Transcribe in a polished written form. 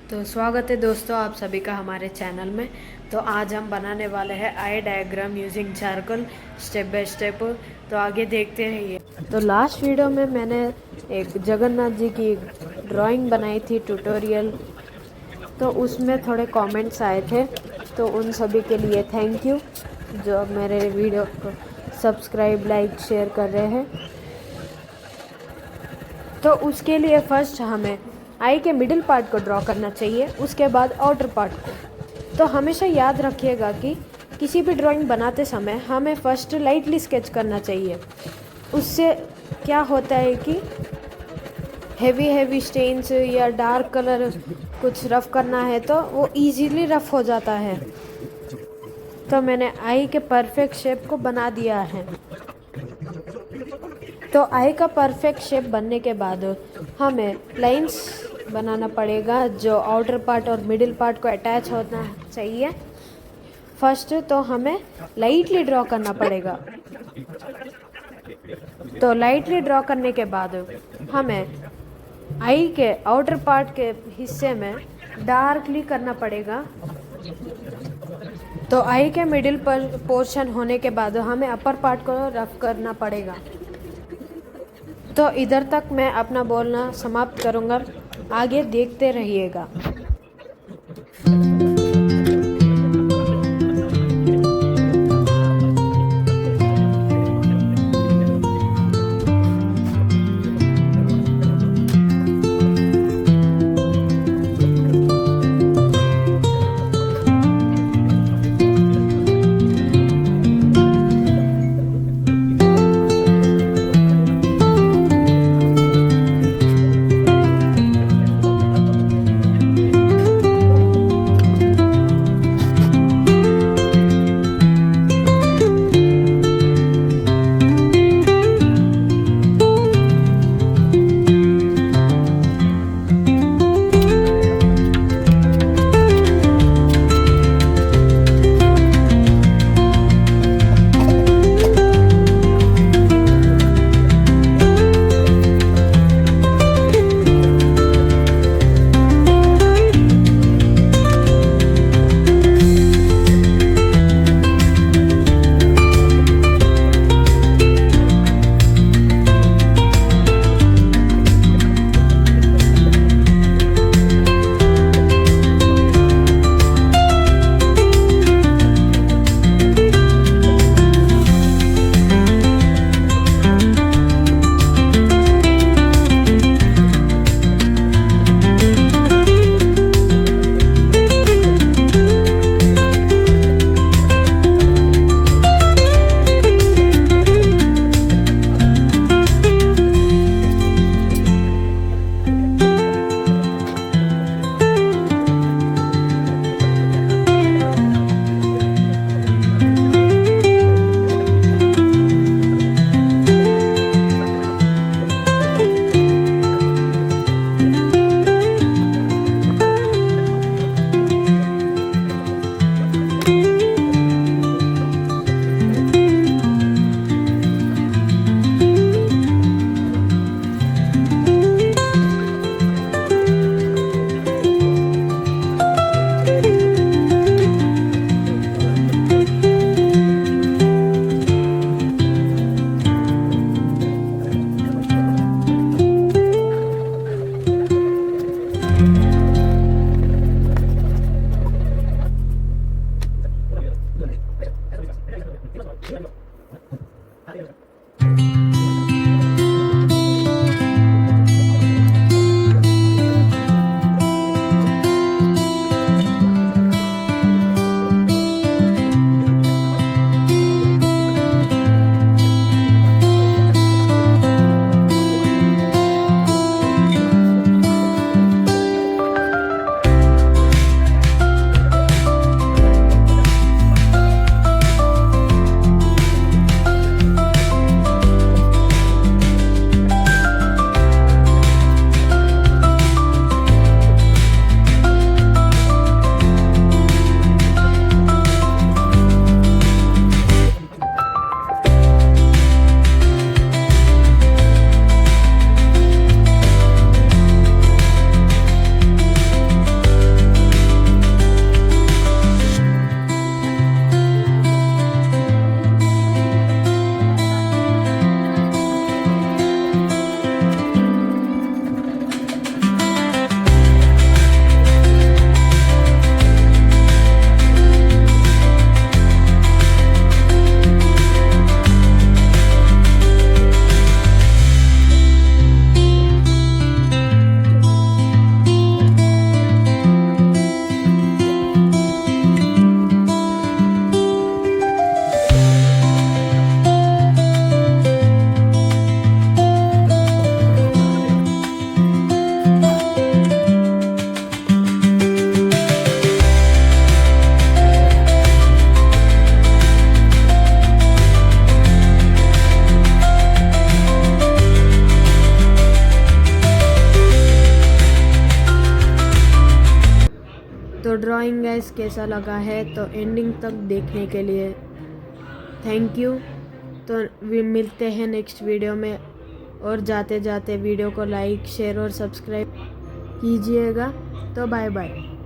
तो स्वागत है दोस्तों आप सभी का हमारे चैनल में। तो आज हम बनाने वाले हैं eye diagram using charcoal step by step. तो आगे देखते रहिए। तो लास्ट वीडियो में मैंने एक जगन्नाथ जी की ड्राइंग बनाई थी ट्यूटोरियल, तो उसमें थोड़े कमेंट्स आए थे, तो उन सभी के लिए थैंक यू जो मेरे वीडियो को सब्सक्राइब लाइक शेयर कर रहे हैं। तो उसके लिए फर्स्ट हमें आई के मिडिल पार्ट को ड्रॉ करना चाहिए, उसके बाद आउटर पार्ट को। तो हमेशा याद रखिएगा कि किसी भी ड्राइंग बनाते समय हमें फर्स्ट लाइटली स्केच करना चाहिए। उससे क्या होता है कि हैवी स्टेन्स या डार्क कलर कुछ रफ़ करना है तो वो इजीली रफ़ हो जाता है। तो मैंने आई के परफेक्ट शेप को बना दिया है। तो आई का परफेक्ट शेप बनने के बाद हमें लाइंस बनाना पड़ेगा जो आउटर पार्ट और मिडिल पार्ट को अटैच होना चाहिए। फर्स्ट तो हमें लाइटली ड्रॉ करना पड़ेगा। तो लाइटली ड्रॉ करने के बाद हमें आई के आउटर पार्ट के हिस्से में डार्कली करना पड़ेगा। तो आई के मिडिल पर पोर्शन होने के बाद हमें अपर पार्ट को रफ करना पड़ेगा। तो इधर तक मैं अपना बोलना समाप्त करूँगा, आगे देखते रहिएगा। तो ड्राइंग गाइस कैसा लगा है तो एंडिंग तक देखने के लिए थैंक यू। तो मिलते हैं नेक्स्ट वीडियो में, और जाते जाते वीडियो को लाइक शेयर और सब्सक्राइब कीजिएगा। तो बाय बाय।